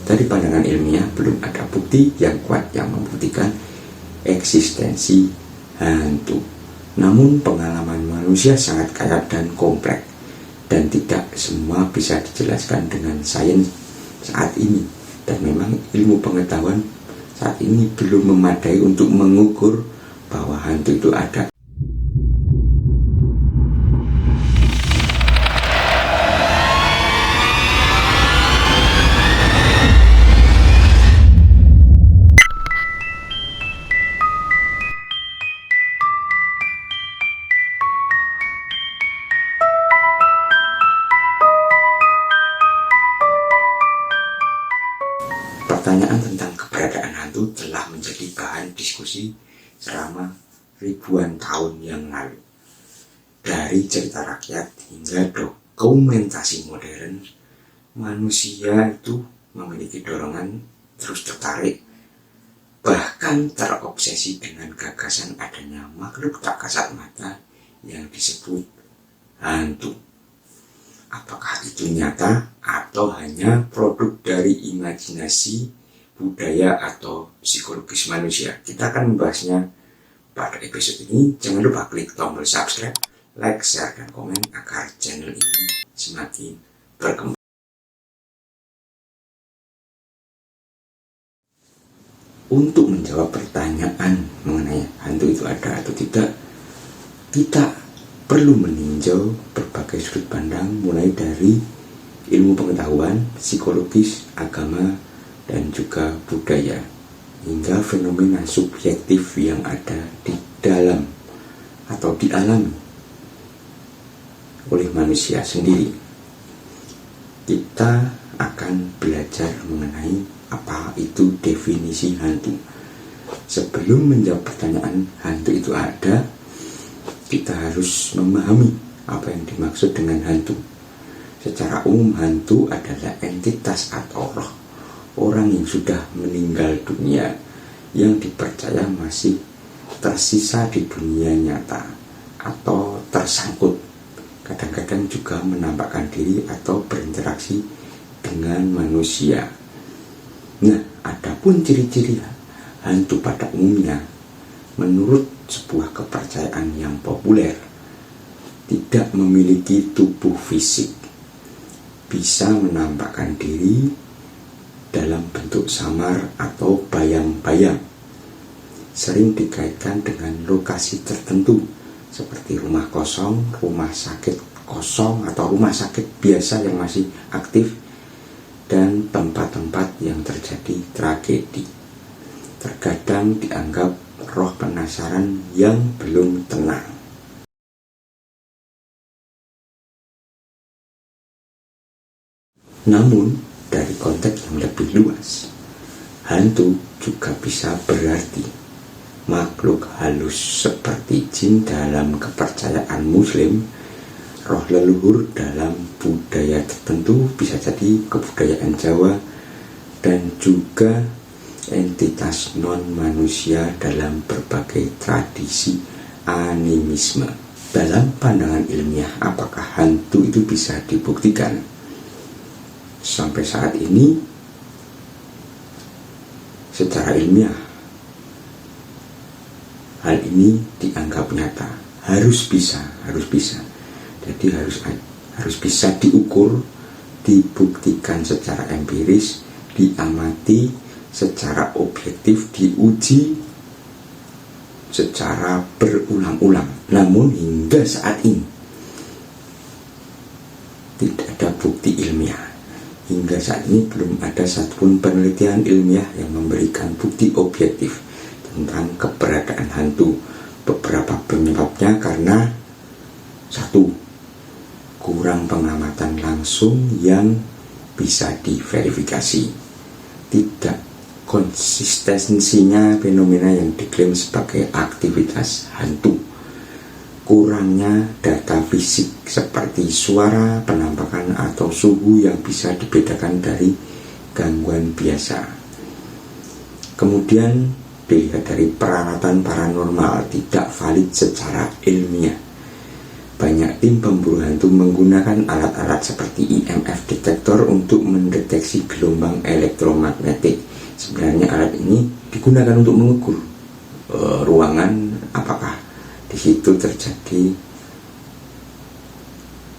dari pandangan ilmiah belum ada bukti yang kuat yang membuktikan eksistensi hantu. Namun pengalaman manusia sangat kaya dan kompleks, dan tidak semua bisa dijelaskan dengan sains saat ini. Dan memang ilmu pengetahuan saat ini belum memadai untuk mengukur bahwa hantu itu ada. Pertanyaan tentang keberadaan hantu telah menjadi bahan diskusi selama ribuan tahun yang lalu. Dari cerita rakyat hingga dokumentasi modern, manusia itu memiliki dorongan terus tertarik, bahkan terobsesi dengan gagasan adanya makhluk tak kasat mata yang disebut hantu. Apakah itu nyata atau hanya produk dari imajinasi, budaya, atau psikologis manusia? Kita akan membahasnya pada episode ini. Jangan lupa klik tombol subscribe, like, share, dan komen agar channel ini semakin berkembang. Untuk menjawab pertanyaan mengenai hantu itu ada atau tidak, kita perlu meninjau berbagai sudut pandang, mulai dari ilmu pengetahuan, psikologis, agama, dan juga budaya, hingga fenomena subjektif yang ada di dalam atau dialami oleh manusia sendiri. Kita akan belajar mengenai apa itu definisi hantu. Sebelum menjawab pertanyaan hantu itu ada, kita harus memahami apa yang dimaksud dengan hantu. Secara umum, hantu adalah entitas atau roh orang yang sudah meninggal dunia yang dipercaya masih tersisa di dunia nyata atau tersangkut. Kadang-kadang juga menampakkan diri atau berinteraksi dengan manusia. Nah, adapun ciri-ciri hantu pada umumnya, menurut sebuah kepercayaan yang populer, tidak memiliki tubuh fisik, bisa menampakkan diri dalam bentuk samar atau bayang-bayang, sering dikaitkan dengan lokasi tertentu seperti rumah kosong, rumah sakit kosong, atau rumah sakit biasa yang masih aktif, dan tempat-tempat yang terjadi tragedi. Terkadang dianggap roh penasaran yang belum tenang. Namun, dari konteks yang lebih luas, hantu juga bisa berarti makhluk halus seperti jin dalam kepercayaan Muslim, roh leluhur dalam budaya tertentu, bisa jadi kebudayaan Jawa, dan juga entitas non-manusia dalam berbagai tradisi animisme. Dalam pandangan ilmiah, apakah hantu itu bisa dibuktikan? Sampai saat ini, secara ilmiah, hal ini dianggap nyata. Harus bisa. Jadi harus bisa diukur, dibuktikan secara empiris, diamati secara objektif, diuji secara berulang-ulang. Namun hingga saat ini tidak ada bukti ilmiah. Hingga saat ini belum ada satupun penelitian ilmiah yang memberikan bukti objektif tentang keberadaan hantu. Beberapa penyebabnya karena satu, kurang pengamatan langsung yang bisa diverifikasi. Tidak konsistensinya fenomena yang diklaim sebagai aktivitas hantu. Kurangnya data fisik seperti suara, penampakan, atau suhu yang bisa dibedakan dari gangguan biasa. Kemudian dilihat dari peralatan paranormal tidak valid secara ilmiah. banyak tim pemburu hantu menggunakan alat-alat seperti EMF detektor untuk mendeteksi gelombang elektromagnetik. Sebenarnya alat ini digunakan untuk mengukur ruangan apakah di situ terjadi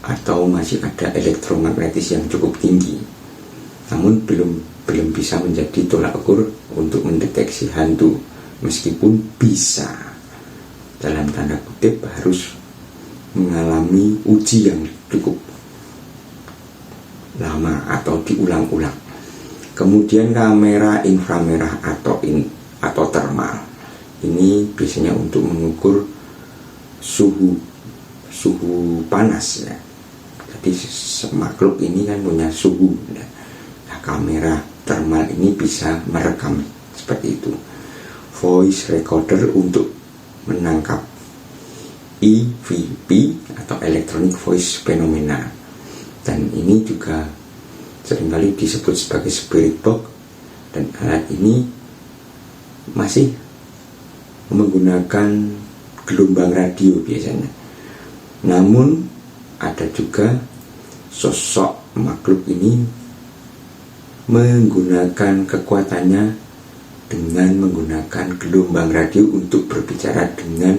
atau masih ada elektromagnetis yang cukup tinggi. Namun belum bisa menjadi tolak ukur untuk mendeteksi hantu, meskipun bisa dalam tanda kutip harus mengalami uji yang cukup lama atau diulang-ulang. Kemudian kamera inframerah atau termal. Ini biasanya untuk mengukur suhu panas ya. Jadi makhluk ini kan punya suhu. Nah, kamera termal ini bisa merekam seperti itu. Voice recorder untuk menangkap EVP atau Electronic Voice Phenomena, dan ini juga seringkali disebut sebagai spirit box, dan alat ini masih menggunakan gelombang radio biasanya. Namun ada juga sosok makhluk ini menggunakan kekuatannya dengan menggunakan gelombang radio untuk berbicara dengan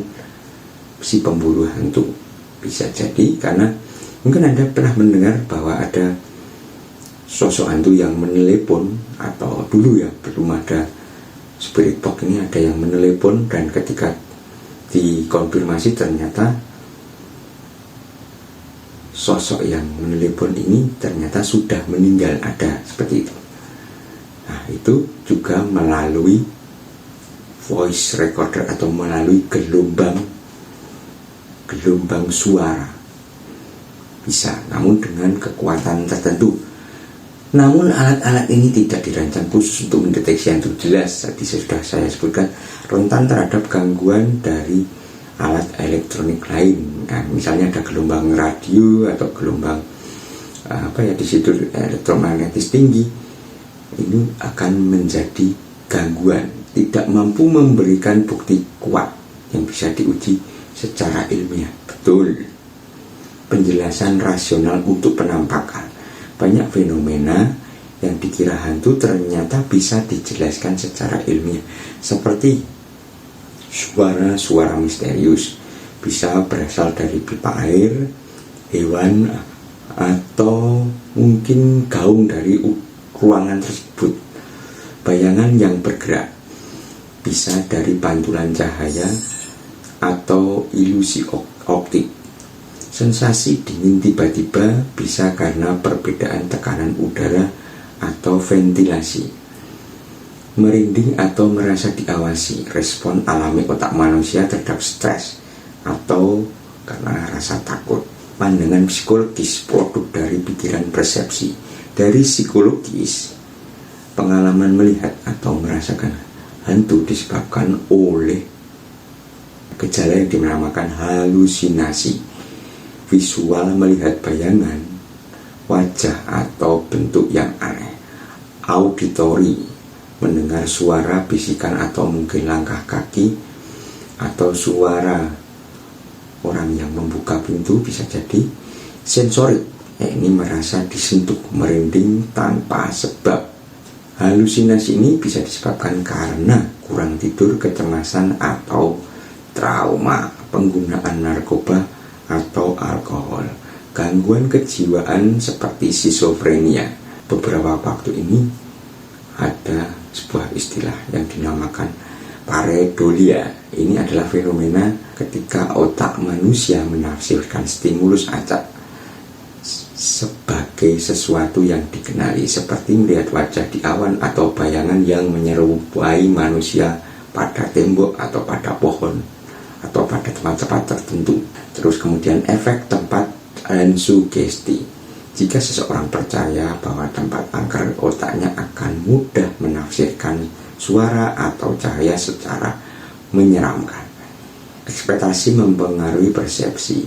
si pemburu hantu. Bisa jadi karena mungkin Anda pernah mendengar bahwa ada sosok hantu yang menelepon, atau dulu ya belum ada spirit box ini, ada yang menelepon dan ketika dikonfirmasi ternyata sosok yang menelepon ini ternyata sudah meninggal, ada seperti itu. Nah, itu juga melalui voice recorder atau melalui gelombang suara bisa, namun dengan kekuatan tertentu. Namun alat-alat ini tidak dirancang khusus untuk mendeteksi hantu. Jelas tadi sudah saya sebutkan rentan terhadap gangguan dari alat elektronik lain. Nah, misalnya ada gelombang radio atau gelombang di situ elektromagnetis tinggi, ini akan menjadi gangguan, tidak mampu memberikan bukti kuat yang bisa diuji secara ilmiah. Betul, penjelasan rasional untuk penampakan. Banyak fenomena yang dikira hantu ternyata bisa dijelaskan secara ilmiah, seperti suara-suara misterius bisa berasal dari pipa air, hewan, atau mungkin gaung dari ruangan tersebut. Bayangan yang bergerak bisa dari pantulan cahaya atau ilusi optik. Sensasi dingin tiba-tiba bisa karena perbedaan tekanan udara atau ventilasi. Merinding atau merasa diawasi, respon alami otak manusia terhadap stres atau karena rasa takut. Pandangan psikologis, produk dari pikiran persepsi. Dari psikologis, pengalaman melihat atau merasakan hantu disebabkan oleh gejala yang dinamakan halusinasi. Visual melihat bayangan, wajah atau bentuk yang aneh. Auditory mendengar suara bisikan atau mungkin langkah kaki atau suara orang yang membuka pintu bisa jadi. Sensorik, ini merasa disentuh, merinding tanpa sebab. Halusinasi ini bisa disebabkan karena kurang tidur, kecemasan atau trauma, penggunaan narkoba atau alkohol, gangguan kejiwaan seperti skizofrenia. Beberapa waktu ini ada sebuah istilah yang dinamakan pareidolia. Ini adalah fenomena ketika otak manusia menafsirkan stimulus acak sebagai sesuatu yang dikenali, seperti melihat wajah di awan atau bayangan yang menyerupai manusia pada tembok atau pada pohon atau pada tempat-tempat tertentu. Terus kemudian efek tempat dan sugesti. Jika seseorang percaya bahwa tempat angker, otaknya akan mudah menafsirkan suara atau cahaya secara menyeramkan. Ekspektasi mempengaruhi persepsi.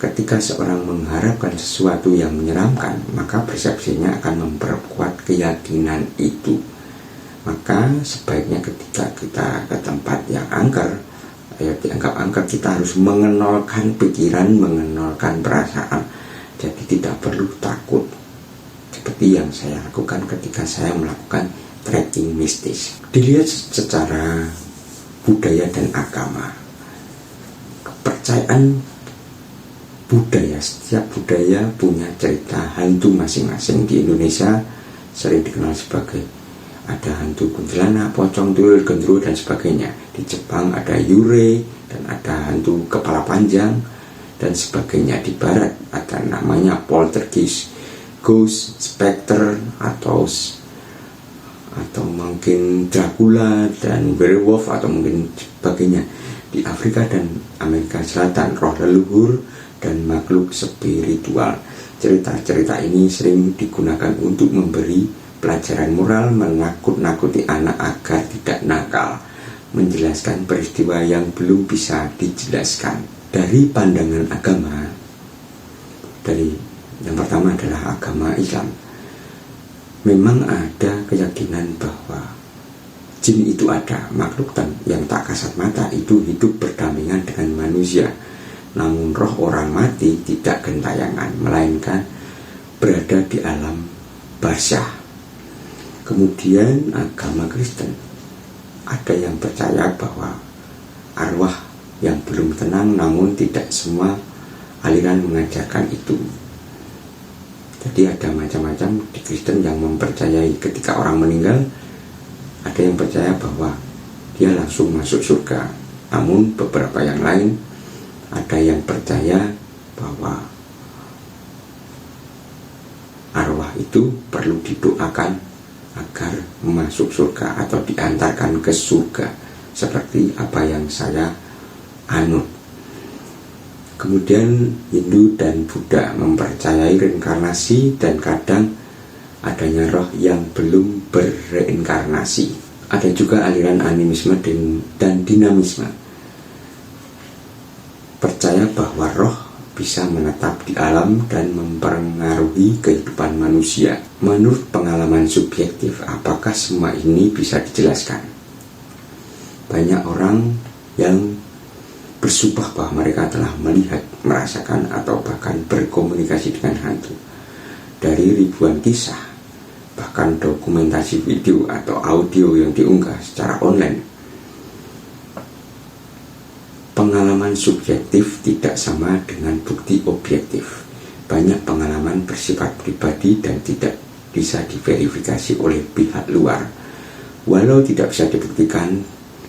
Ketika seorang mengharapkan sesuatu yang menyeramkan, maka persepsinya akan memperkuat keyakinan itu. Maka sebaiknya ketika kita ke tempat yang angker, ya dianggap angker, kita harus mengenalkan pikiran, mengenalkan perasaan. Jadi tidak perlu takut, seperti yang saya lakukan ketika saya melakukan trekking mistis. Dilihat secara budaya dan agama, kepercayaan budaya, setiap budaya punya cerita hantu masing-masing. Di Indonesia sering dikenal sebagai ada hantu kuntilanak, pocong, tuyul, gendruwo dan sebagainya. Di Jepang ada yurei dan ada hantu kepala panjang dan sebagainya. Di barat ada namanya poltergeist, ghost, specter atau mungkin Dracula dan werewolf atau mungkin sebagainya. Di Afrika dan Amerika Selatan roh leluhur dan makhluk spiritual. Cerita-cerita ini sering digunakan untuk memberi pelajaran moral, menakut-nakuti anak agar tidak nakal, menjelaskan peristiwa yang belum bisa dijelaskan. Dari pandangan agama, yang pertama adalah agama Islam. Memang ada keyakinan bahwa jin itu ada, makhluk yang tak kasat mata itu hidup berdampingan dengan manusia. Namun roh orang mati tidak gentayangan, melainkan berada di alam barzah. Kemudian agama Kristen, ada yang percaya bahwa arwah yang belum tenang, namun tidak semua aliran mengajarkan itu. Jadi ada macam-macam di Kristen yang mempercayai ketika orang meninggal, ada yang percaya bahwa dia langsung masuk surga. Namun beberapa yang lain ada yang percaya bahwa arwah itu perlu didoakan agar masuk surga atau diantarkan ke surga, seperti apa yang saya anut. Kemudian Hindu dan Buddha mempercayai reinkarnasi dan kadang adanya roh yang belum berreinkarnasi. Ada juga aliran animisme dan dinamisme, percaya bahwa roh bisa menetap di alam dan mempengaruhi kehidupan manusia. Menurut pengalaman subjektif, apakah semua ini bisa dijelaskan? Banyak orang yang bersumpah bahwa mereka telah melihat, merasakan, atau bahkan berkomunikasi dengan hantu. Dari ribuan kisah, bahkan dokumentasi video atau audio yang diunggah secara online, pengalaman subjektif tidak sama dengan bukti objektif. Banyak pengalaman bersifat pribadi dan tidak bisa diverifikasi oleh pihak luar. Walau tidak bisa dibuktikan,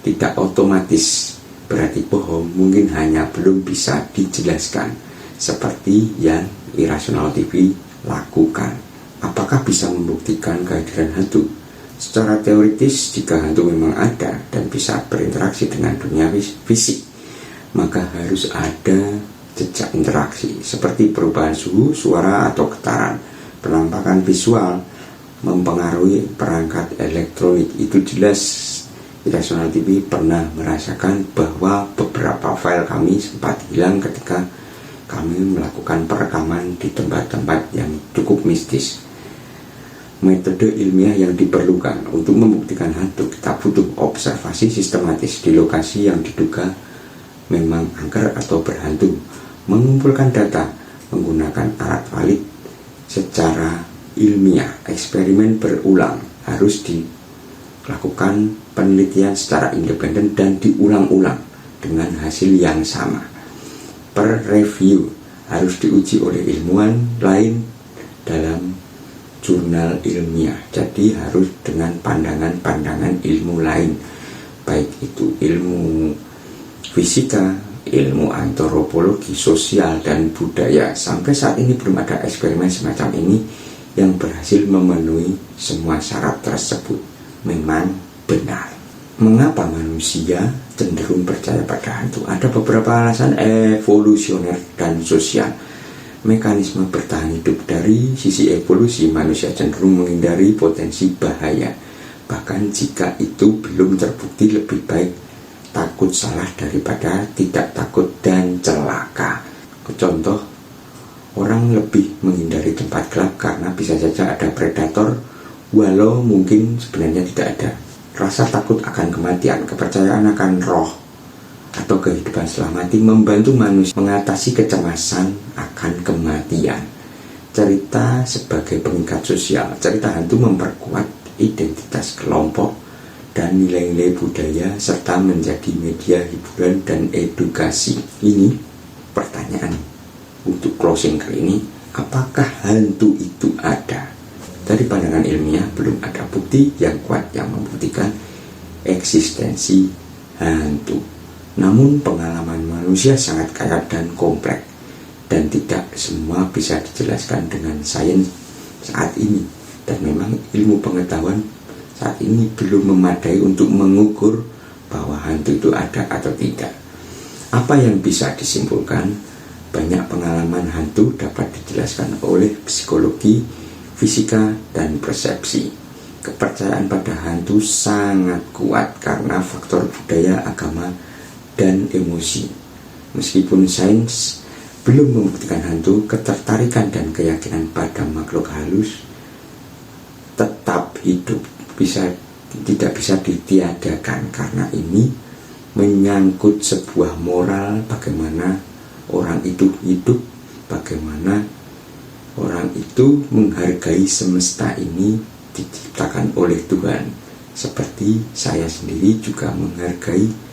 tidak otomatis berarti bohong, mungkin hanya belum bisa dijelaskan, seperti yang Irrational TV lakukan. Apakah bisa membuktikan kehadiran hantu? Secara teoritis, jika hantu memang ada dan bisa berinteraksi dengan dunia fisik, maka harus ada jejak interaksi seperti perubahan suhu, suara, atau getaran. Penampakan visual mempengaruhi perangkat elektronik. Itu jelas. Irrational TV pernah merasakan bahwa beberapa file kami sempat hilang ketika kami melakukan perekaman di tempat-tempat yang cukup mistis. Metode ilmiah yang diperlukan untuk membuktikan hantu, kita butuh observasi sistematis di lokasi yang diduga memang angker atau berhantu, mengumpulkan data menggunakan alat valid secara ilmiah, eksperimen berulang, harus dilakukan penelitian secara independen dan diulang-ulang dengan hasil yang sama. Per review harus diuji oleh ilmuwan lain dalam jurnal ilmiah, jadi harus dengan pandangan-pandangan ilmu lain, baik itu ilmu fisika, ilmu antropologi, sosial, dan budaya. Sampai saat ini belum ada eksperimen semacam ini yang berhasil memenuhi semua syarat tersebut. Memang benar. Mengapa manusia cenderung percaya pada hantu? Ada beberapa alasan evolusioner dan sosial. Mekanisme bertahan hidup. Dari sisi evolusi, manusia cenderung menghindari potensi bahaya. Bahkan jika itu belum terbukti, lebih baik takut salah daripada tidak takut dan celaka. Contoh, orang lebih menghindari tempat gelap karena bisa saja ada predator, walau mungkin sebenarnya tidak ada. Rasa takut akan kematian, kepercayaan akan roh, atau kehidupan setelah mati membantu manusia mengatasi kecemasan akan kematian. Cerita sebagai pengikat sosial, cerita hantu memperkuat identitas kelompok dan nilai-nilai budaya serta menjadi media hiburan dan edukasi. Ini pertanyaan untuk closing kali ini, apakah hantu itu ada? Dari pandangan ilmiah belum ada bukti yang kuat yang membuktikan eksistensi hantu. Namun pengalaman manusia sangat kaya dan kompleks, dan tidak semua bisa dijelaskan dengan sains saat ini. Dan memang ilmu pengetahuan saat ini belum memadai untuk mengukur bahwa hantu itu ada atau tidak. Apa yang bisa disimpulkan? Banyak pengalaman hantu dapat dijelaskan oleh psikologi, fisika, dan persepsi. Kepercayaan pada hantu sangat kuat karena faktor budaya, agama, dan emosi. Meskipun sains belum membuktikan hantu, ketertarikan dan keyakinan pada makhluk halus tetap hidup, tidak bisa ditiadakan karena ini menyangkut sebuah moral, bagaimana orang itu hidup, bagaimana orang itu menghargai semesta ini diciptakan oleh Tuhan. Seperti saya sendiri juga menghargai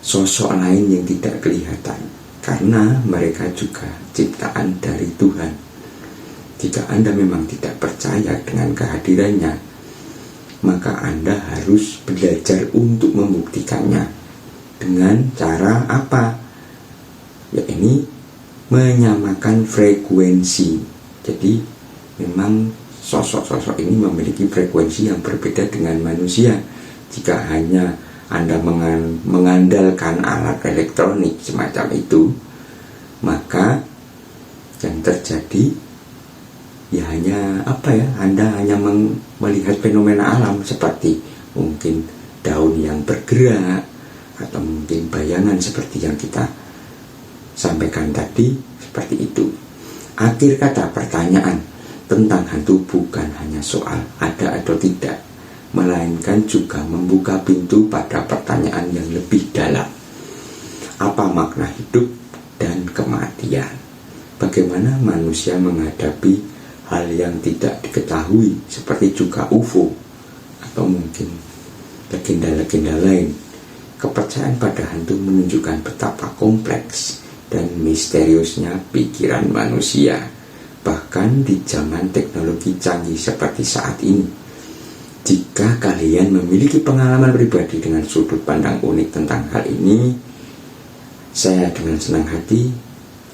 sosok lain yang tidak kelihatan, karena mereka juga ciptaan dari Tuhan. Jika Anda memang tidak percaya dengan kehadirannya, maka Anda harus belajar untuk membuktikannya. Dengan cara apa? Ya, ini menyamakan frekuensi. Jadi memang sosok-sosok ini memiliki frekuensi yang berbeda dengan manusia. Jika hanya Anda mengandalkan alat elektronik semacam itu, maka yang terjadi ya hanya Anda hanya melihat fenomena alam seperti mungkin daun yang bergerak atau mungkin bayangan seperti yang kita sampaikan tadi, seperti itu. Akhir kata, pertanyaan tentang hantu bukan hanya soal ada atau tidak, melainkan juga membuka pintu pada pertanyaan yang lebih dalam. Apa makna hidup dan kematian? Bagaimana manusia menghadapi hal yang tidak diketahui, seperti juga UFO atau mungkin legenda-legenda lain? Kepercayaan pada hantu menunjukkan betapa kompleks dan misteriusnya pikiran manusia, bahkan di zaman teknologi canggih seperti saat ini. Jika kalian memiliki pengalaman pribadi dengan sudut pandang unik tentang hal ini, saya dengan senang hati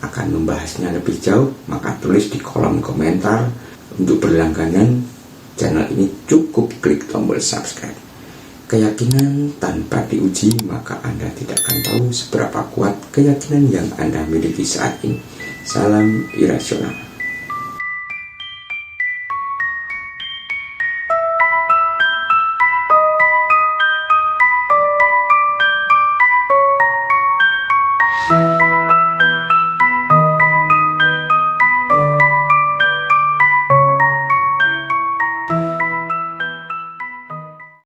akan membahasnya lebih jauh. Maka tulis di kolom komentar. Untuk berlangganan channel ini cukup klik tombol subscribe. Keyakinan tanpa diuji, maka Anda tidak akan tahu seberapa kuat keyakinan yang Anda miliki saat ini. Salam irasional.